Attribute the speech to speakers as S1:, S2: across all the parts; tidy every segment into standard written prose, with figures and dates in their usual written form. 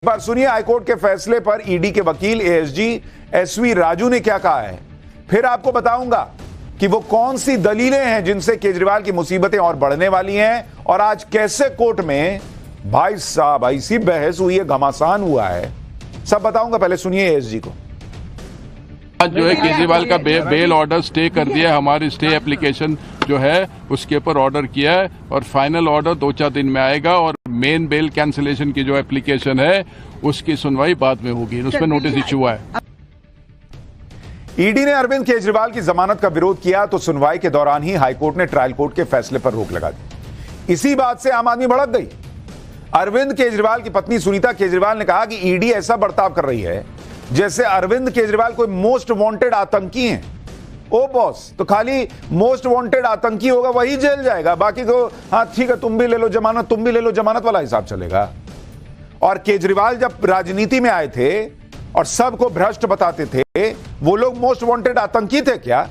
S1: बार सुनिए हाईकोर्ट के फैसले पर ईडी के वकील एएसजी एसवी राजू ने क्या कहा है। फिर आपको बताऊंगा कि वो कौन सी दलीलें हैं जिनसे केजरीवाल की मुसीबतें और बढ़ने वाली हैं और आज कैसे कोर्ट में भाई साहब ऐसी बहस हुई है, घमासान हुआ है, सब बताऊंगा। पहले सुनिए एएसजी को।
S2: आज जो है केजरीवाल का बेल ऑर्डर स्टे कर दिया। हमारी स्टे एप्लीकेशन जो है उसके ऊपर ऑर्डर किया है और फाइनल ऑर्डर 2-4 दिन में आएगा और मेन बेल कैंसिलेशन की जो एप्लीकेशन है उसकी सुनवाई बाद में होगी। उसमें नोटिस इश्यू हुआ है।
S1: ईडी ने अरविंद केजरीवाल की जमानत का विरोध किया तो सुनवाई के दौरान ही हाईकोर्ट ने ट्रायल कोर्ट के फैसले पर रोक लगा दी। इसी बात से आम आदमी भड़क गई। अरविंद केजरीवाल की पत्नी सुनीता केजरीवाल ने कहा कि ईडी ऐसा बर्ताव कर रही है जैसे अरविंद केजरीवाल कोई मोस्ट वांटेड आतंकी हैं। ओ बॉस, तो खाली मोस्ट वांटेड आतंकी होगा वही जेल जाएगा, बाकी को हाँ ठीक है तुम भी ले लो जमानत, तुम भी ले लो जमानत वाला हिसाब चलेगा। और केजरीवाल जब राजनीति में आए थे और सबको भ्रष्ट बताते थे, वो लोग मोस्ट वांटेड आतंकी थे क्या?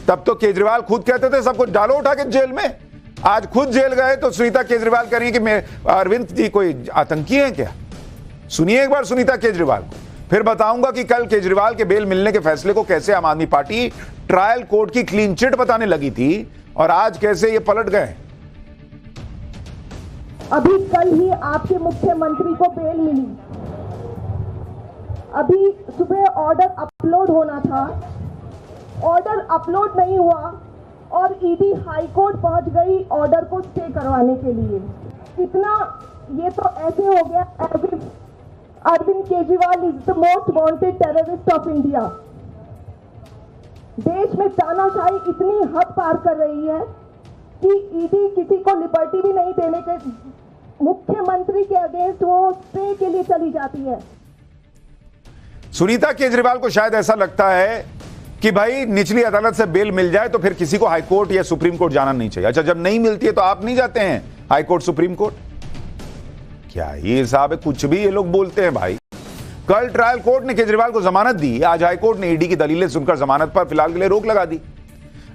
S1: तब तो केजरीवाल खुद कहते थे सबको डालो उठा के जेल में। आज खुद जेल गए तो सुनीता केजरीवाल कह रही है कि मैं अरविंद जी कोई आतंकी है क्या? सुनिए एक बार सुनीता केजरीवाल को, फिर बताऊंगा कि कल केजरीवाल के बेल मिलने के फैसले को कैसे आम आदमी पार्टी ट्रायल कोर्ट की क्लीन चिट बताने लगी थी और आज कैसे ये पलट गए।
S3: अभी कल ही आपके मुख्यमंत्री को बेल मिली, अभी सुबह ऑर्डर अपलोड होना था, ऑर्डर अपलोड नहीं हुआ और ईडी हाई कोर्ट पहुंच गई ऑर्डर को स्टे करवाने के लिए। इतना ये तो ऐसे हो गया Arvind Kejriwal is the most wanted terrorist of India. देश में तानाशाही इतनी हद पार कर रही है कि ईडी किसी को लिबर्टी भी नहीं देने के मुख्यमंत्री के अगेंस्ट वो स्टे के लिए चली जाती है।
S1: सुनीता केजरीवाल को शायद ऐसा लगता है कि भाई निचली अदालत से बेल मिल जाए तो फिर किसी को हाईकोर्ट या सुप्रीम कोर्ट जाना नहीं चाहिए। अच्छा, जब नहीं मिलती है तो आप नहीं जाते हैं हाईकोर्ट सुप्रीम कोर्ट? क्या ये हिसाब है? कुछ भी ये लोग बोलते हैं भाई। कल ट्रायल कोर्ट ने केजरीवाल को जमानत दी, आज हाईकोर्ट ने ईडी की दलीलें सुनकर जमानत पर फिलहाल के लिए रोक लगा दी।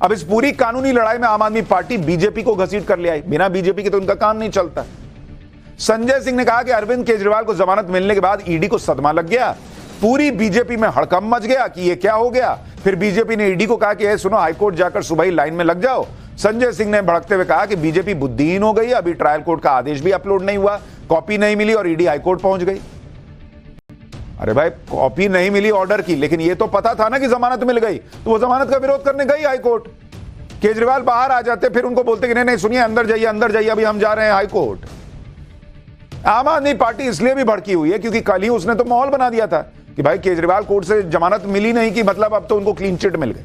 S1: अब इस पूरी कानूनी लड़ाई में आम आदमी पार्टी बीजेपी को घसीट कर ले आई। बिना बीजेपी के तो उनका काम नहीं चलता। संजय सिंह ने कहा कि अरविंद केजरीवाल को जमानत मिलने के बाद ईडी को सदमा लग गया, पूरी बीजेपी में हड़कंप मच गया कि ये क्या हो गया। फिर बीजेपी ने ईडी को कहा कि सुनो हाईकोर्ट जाकर सुबह ही लाइन में लग जाओ। संजय सिंह ने भड़कते हुए कहा कि बीजेपी बुद्धिहीन हो गई, अभी ट्रायल कोर्ट का आदेश भी अपलोड नहीं हुआ, कॉपी नहीं मिली और ईडी हाईकोर्ट पहुंच गई। अरे भाई, कॉपी नहीं मिली ऑर्डर की, लेकिन ये तो पता था ना कि जमानत मिल गई, तो वो जमानत का विरोध करने गई हाईकोर्ट। केजरीवाल बाहर आ जाते, फिर उनको बोलते कि नहीं नहीं सुनिए अंदर जाइए, अभी हम जा रहे हैं हाईकोर्ट। आम आदमी पार्टी इसलिए भी भड़की हुई है क्योंकि कल ही उसने तो माहौल बना दिया था कि भाई केजरीवाल कोर्ट से जमानत मिली नहीं कि मतलब अब तो उनको क्लीन चिट मिल गई।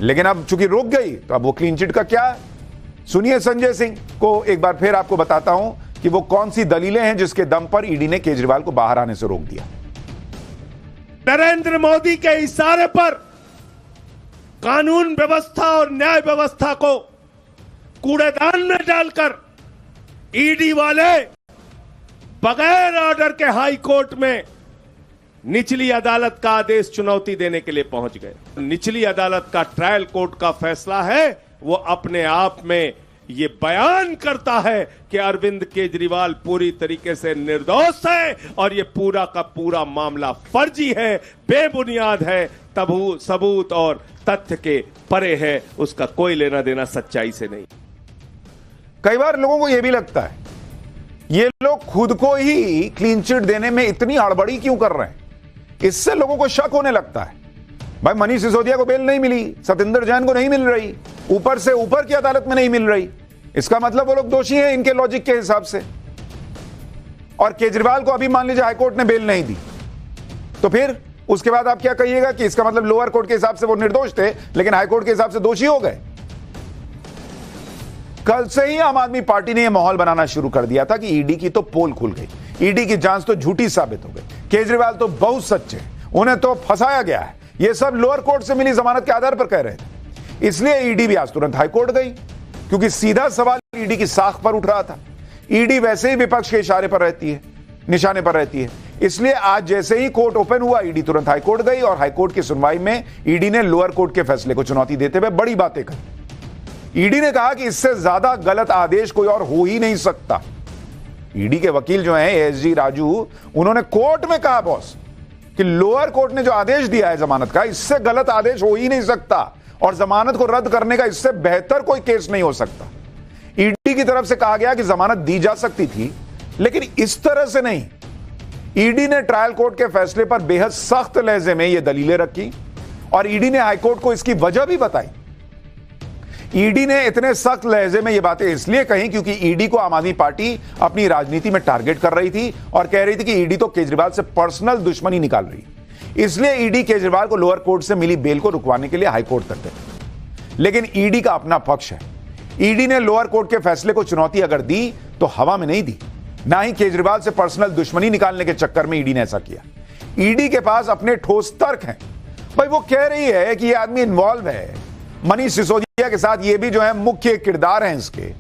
S1: लेकिन अब चूंकि रुक गई तो अब वो क्लीन चिट का क्या? सुनिए संजय सिंह को एक बार फिर आपको बताता हूं कि वो कौन सी दलीलें हैं जिसके दम पर ईडी ने केजरीवाल को बाहर आने से रोक दिया।
S4: नरेंद्र मोदी के इशारे पर कानून व्यवस्था और न्याय व्यवस्था को कूड़ेदान में डालकर ईडी वाले बगैर ऑर्डर के हाई कोर्ट में निचली अदालत का आदेश चुनौती देने के लिए पहुंच गए। निचली अदालत का ट्रायल कोर्ट का फैसला है, वो अपने आप में ये बयान करता है कि अरविंद केजरीवाल पूरी तरीके से निर्दोष है और ये पूरा का पूरा मामला फर्जी है, बेबुनियाद है, सबूत और तथ्य के परे है, उसका कोई लेना देना सच्चाई से नहीं।
S1: कई बार लोगों को यह भी लगता है ये लोग खुद को ही क्लीन चिट देने में इतनी हड़बड़ी क्यों कर रहे हैं। इससे लोगों को शक होने लगता है भाई मनीष सिसोदिया को बेल नहीं मिली, सतेंद्र जैन को नहीं मिल रही, ऊपर से ऊपर की अदालत में नहीं मिल रही, इसका मतलब वो लोग दोषी हैं इनके लॉजिक के हिसाब से। और केजरीवाल को अभी मान लीजिए हाईकोर्ट ने बेल नहीं दी तो फिर उसके बाद आप क्या कहिएगा कि इसका मतलब लोअर कोर्ट के हिसाब से वो निर्दोष थे लेकिन हाईकोर्ट के हिसाब से दोषी हो गए। कल से ही आम आदमी पार्टी ने यह माहौल बनाना शुरू कर दिया था कि ईडी की तो पोल खुल गई, ईडी की जांच तो झूठी साबित हो गई, केजरीवाल तो बहुत सच्चे, उन्हें तो फंसाया गया है। यह सब लोअर कोर्ट से मिली जमानत के आधार पर कह रहे थे। इसलिए ईडी भी आज तुरंत हाईकोर्ट गई क्योंकि सीधा सवाल ईडी की साख पर उठ रहा था। ईडी वैसे ही विपक्ष के इशारे पर रहती है, निशाने पर रहती है। इसलिए आज जैसे ही कोर्ट ओपन हुआ ईडी तुरंत हाईकोर्ट गई और हाईकोर्ट की सुनवाई में ईडी ने लोअर कोर्ट के फैसले को चुनौती देते हुए बड़ी बातें कही। ईडी ने कहा कि इससे ज्यादा गलत आदेश कोई और हो ही नहीं सकता। ईडी के वकील जो हैं एएसजी राजू, उन्होंने कोर्ट में कहा बॉस कि लोअर कोर्ट ने जो आदेश दिया है जमानत का, इससे गलत आदेश हो ही नहीं सकता और जमानत को रद्द करने का इससे बेहतर कोई केस नहीं हो सकता। ईडी की तरफ से कहा गया कि जमानत दी जा सकती थी, लेकिन इस तरह से नहीं। ईडी ने ट्रायल कोर्ट के फैसले पर बेहद सख्त लहजे में यह दलीलें रखी और ईडी ने हाईकोर्ट को इसकी वजह भी बताई। ईडी ने इतने सख्त लहजे में ये बातें इसलिए कही क्योंकि ईडी को आम आदमी पार्टी अपनी राजनीति में टारगेट कर रही थी और कह रही थी कि ईडी तो केजरीवाल से पर्सनल दुश्मनी निकाल रही है। इसलिए ईडी केजरीवाल को लोअर कोर्ट से मिली बेल को रुकवाने के लिए हाईकोर्ट तक गई। लेकिन ईडी का अपना पक्ष है। ईडी ने लोअर कोर्ट के फैसले को चुनौती अगर दी तो हवा में नहीं दी, ना ही केजरीवाल से पर्सनल दुश्मनी निकालने के चक्कर में ईडी ने ऐसा किया। ईडी के पास अपने ठोस तर्क हैं। भाई वो कह रही है कि ये आदमी इन्वॉल्व है, मनीष सिसोदिया के साथ, ये भी जो है मुख्य किरदार हैं इसके,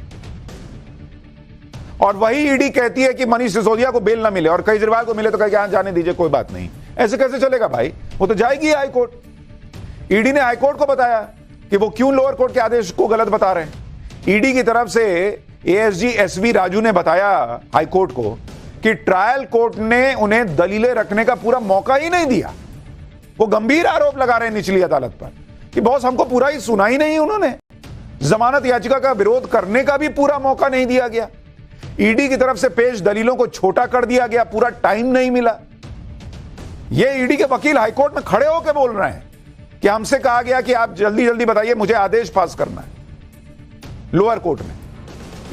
S1: और वही ईडी कहती है कि मनीष सिसोदिया को बेल ना मिले और केजरीवाल को मिले तो कहे जाने दीजिए, कोई बात नहीं। ऐसे कैसे चलेगा भाई? वो तो जाएगी हाईकोर्ट। ईडी ने हाईकोर्ट को बताया कि वो क्यों लोअर कोर्ट के आदेश को गलत बता रहे हैं। ईडी की तरफ से एएसजी एसवी राजू ने बताया हाईकोर्ट को कि ट्रायल कोर्ट ने उन्हें दलीलें रखने का पूरा मौका ही नहीं दिया। वो गंभीर आरोप लगा रहे हैं निचली अदालत पर कि बॉस हमको पूरा ही सुना ही नहीं, उन्होंने जमानत याचिका का विरोध करने का भी पूरा मौका नहीं दिया गया। ईडी की तरफ से पेश दलीलों को छोटा कर दिया गया, पूरा टाइम नहीं मिला। ये ईडी के वकील हाईकोर्ट में खड़े होकर बोल रहे हैं कि हमसे कहा गया कि आप जल्दी जल्दी बताइए, मुझे आदेश पास करना है। लोअर कोर्ट में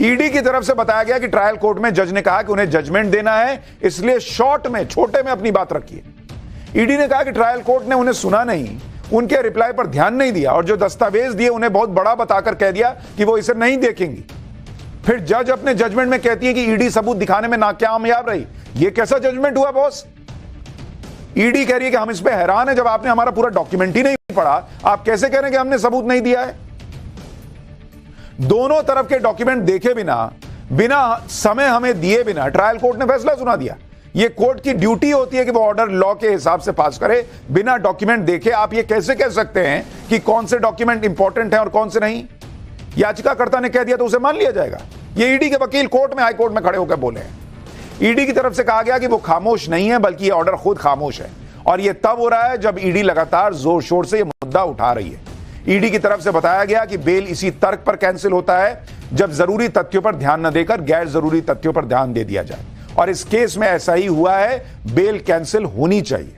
S1: ईडी की तरफ से बताया गया कि ट्रायल कोर्ट में जज ने कहा कि उन्हें जजमेंट देना है, इसलिए शॉर्ट में, छोटे में अपनी बात रखिए। ईडी ने कहा कि ट्रायल कोर्ट ने उन्हें सुना नहीं, उनके रिप्लाई पर ध्यान नहीं दिया और जो दस्तावेज दिए उन्हें बहुत बड़ा बताकर कह दिया कि वो इसे नहीं देखेंगी। फिर जज अपने जजमेंट में कहती है कि ईडी सबूत दिखाने में नाकामयाब रही। ये कैसा जजमेंट हुआ बॉस? ईडी कह रही है कि हम इस पे हैरान है, जब आपने हमारा पूरा डॉक्यूमेंट ही नहीं पढ़ा, आप कैसे कह रहे हैं कि हमने सबूत नहीं दिया है? दोनों तरफ के डॉक्यूमेंट देखे बिना समय हमें दिए बिना ट्रायल कोर्ट ने फैसला सुना दिया। यह कोर्ट की ड्यूटी होती है कि वो ऑर्डर लॉ के हिसाब से पास करे, बिना डॉक्यूमेंट देखे। आप ये कैसे कह सकते हैं कि कौन से डॉक्यूमेंट इंपॉर्टेंट हैं और कौन से नहीं? याचिकाकर्ता ने कह दिया तो उसे मान लिया जाएगा। ये ईडी के वकील कोर्ट में, हाई कोर्ट में खड़े होकर बोले हैं। ईडी की तरफ से कहा गया कि वो खामोश नहीं है, बल्कि ये ऑर्डर खुद खामोश है और ये तब हो रहा है जब ईडी लगातार जोर शोर से ये मुद्दा उठा रही है। ईडी की तरफ से बताया गया कि बेल इसी तर्क पर कैंसिल होता है जब जरूरी तथ्यों पर ध्यान न देकर गैर जरूरी तथ्यों पर ध्यान दे दिया जाए, और इस केस में ऐसा ही हुआ है। बेल कैंसिल होनी चाहिए।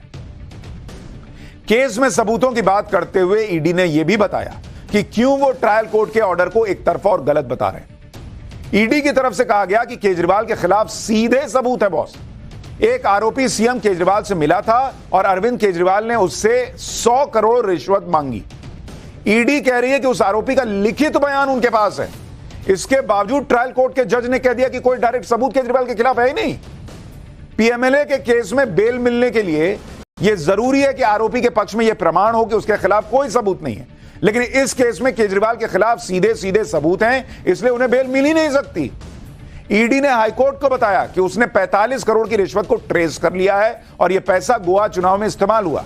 S1: केस में सबूतों की बात करते हुए ईडी ने यह भी बताया कि क्यों वो ट्रायल कोर्ट के ऑर्डर को एक तरफा और गलत बता रहे हैं। ईडी की तरफ से कहा गया कि केजरीवाल के खिलाफ सीधे सबूत है बॉस। एक आरोपी सीएम केजरीवाल से मिला था और अरविंद केजरीवाल ने उससे 100 करोड़ रिश्वत मांगी। ईडी कह रही है कि उस आरोपी का लिखित बयान उनके पास है। इसके बावजूद ट्रायल कोर्ट के जज ने कह दिया कि कोई डायरेक्ट सबूत केजरीवाल के खिलाफ है ही नहीं। पीएमएलए के केस में बेल मिलने के लिए यह जरूरी है कि आरोपी के पक्ष में यह प्रमाण हो कि उसके खिलाफ कोई सबूत नहीं है, लेकिन इस केस में केजरीवाल के खिलाफ सीधे सीधे सबूत हैं, इसलिए उन्हें बेल मिल ही नहीं सकती। ईडी ने हाईकोर्ट को बताया कि उसने 45 करोड़ की रिश्वत को ट्रेस कर लिया है और यह पैसा गोवा चुनाव में इस्तेमाल हुआ।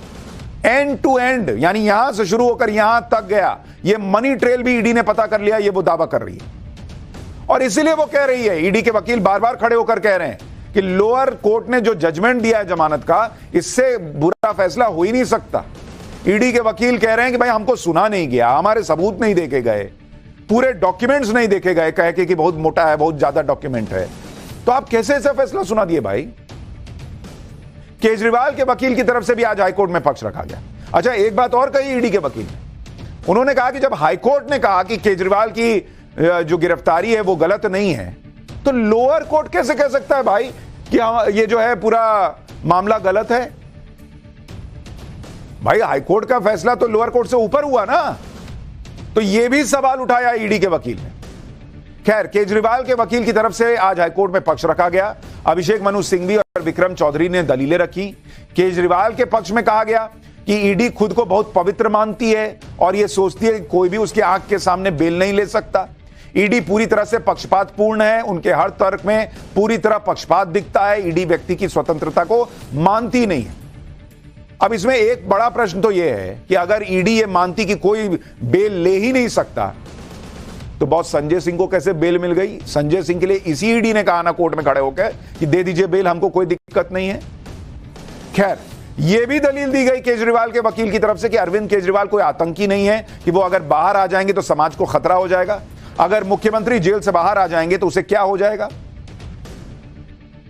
S1: एंड टू एंड, यानी यहां से शुरू होकर यहां तक गया, यह मनी ट्रेल भी ईडी ने पता कर लिया, यह वो दावा कर रही है। और इसीलिए वो कह रही है, ईडी के वकील बार बार खड़े होकर कह रहे हैं कि लोअर कोर्ट ने जो जजमेंट दिया है जमानत का, इससे बुरा फैसला हो ही नहीं सकता। ईडी के वकील कह रहे हैं कि भाई हमको सुना नहीं गया, हमारे सबूत नहीं देखे गए, पूरे डॉक्यूमेंट्स नहीं देखे गए, कह के कि बहुत मोटा है, बहुत ज्यादा डॉक्यूमेंट है। तो आप कैसे ऐसा फैसला सुना दिए भाई? केजरीवाल के वकील की तरफ से भी आज हाईकोर्ट में पक्ष रखा गया। अच्छा, एक बात और कही ईडी के वकील ने, उन्होंने कहा कि जब हाईकोर्ट ने कहा कि केजरीवाल की जो गिरफ्तारी है वो गलत नहीं है, तो लोअर कोर्ट कैसे कह सकता है भाई कि ये जो है पूरा मामला गलत है? भाई हाईकोर्ट का फैसला तो लोअर कोर्ट से ऊपर हुआ ना। तो यह भी सवाल उठाया ईडी के वकील ने। खैर, केजरीवाल के वकील की तरफ से आज हाईकोर्ट में पक्ष रखा गया। अभिषेक मनु सिंघवी और विक्रम चौधरी ने दलीलें रखी। केजरीवाल के पक्ष में कहा गया कि ईडी खुद को बहुत पवित्र मानती है और यह सोचती है कि कोई भी उसकी आंख के सामने बेल नहीं ले सकता। ईडी पूरी तरह से पक्षपातपूर्ण है, उनके हर तर्क में पूरी तरह पक्षपात दिखता है। ईडी व्यक्ति की स्वतंत्रता को मानती नहीं है। अब इसमें एक बड़ा प्रश्न तो यह है कि अगर ईडी ये मानती कि कोई बेल ले ही नहीं सकता, तो बॉस संजय सिंह को कैसे बेल मिल गई? संजय सिंह के लिए इसी ईडी ने कहा ना कोर्ट में खड़े होकर कि दे दीजिए बेल, हमको कोई दिक्कत नहीं है। खैर, यह भी दलील दी गई केजरीवाल के वकील की तरफ से कि अरविंद केजरीवाल कोई आतंकी नहीं है, कि वो अगर बाहर आ जाएंगे तो समाज को खतरा हो जाएगा, अगर मुख्यमंत्री जेल से बाहर आ जाएंगे तो उसे क्या हो जाएगा।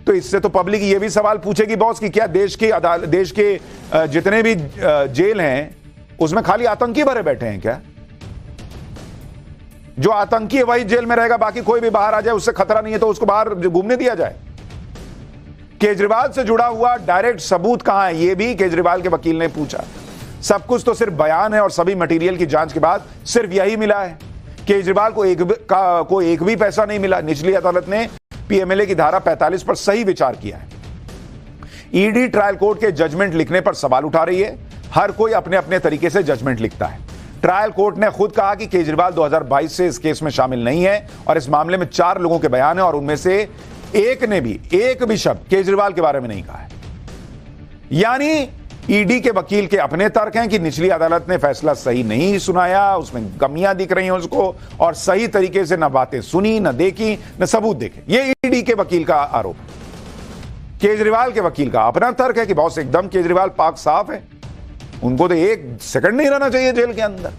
S1: तो इससे तो पब्लिक ये भी सवाल पूछेगी बॉस कि क्या देश के जितने भी जेल हैं उसमें खाली आतंकी भरे बैठे हैं क्या? जो आतंकी है वही जेल में रहेगा, बाकी कोई भी बाहर आ जाए उससे खतरा नहीं है तो उसको बाहर घूमने दिया जाए। केजरीवाल से जुड़ा हुआ डायरेक्ट सबूत कहां है, यह भी केजरीवाल के वकील ने पूछा। सब कुछ तो सिर्फ बयान है और सभी मटेरियल की जांच के बाद सिर्फ यही मिला है। केजरीवाल को एक भी पैसा नहीं मिला। निचली अदालत ने पीएमएलए की धारा 45 पर सही विचार किया है। ईडी ट्रायल कोर्ट के जजमेंट लिखने पर सवाल उठा रही है। हर कोई अपने अपने तरीके से जजमेंट लिखता है। ट्रायल कोर्ट ने खुद कहा कि केजरीवाल 2022 से इस केस में शामिल नहीं है और इस मामले में 4 लोगों के बयान है और उनमें से एक ने भी एक भी शब्द केजरीवाल के बारे में नहीं कहा है। यानी ईडी के वकील के अपने तर्क हैं कि निचली अदालत ने फैसला सही नहीं सुनाया, उसमें कमियां दिख रही हैं उसको, और सही तरीके से न बातें सुनी, न देखी, न सबूत देखे। यह ईडी के वकील का आरोप। केजरीवाल के वकील का अपना तर्क है कि बॉस एकदम केजरीवाल पाक साफ है, उनको तो 1 सेकंड नहीं रहना चाहिए जेल के अंदर।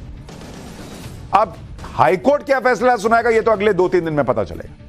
S1: अब हाईकोर्ट क्या फैसला सुनाएगा, यह तो अगले 2-3 दिन में पता चलेगा।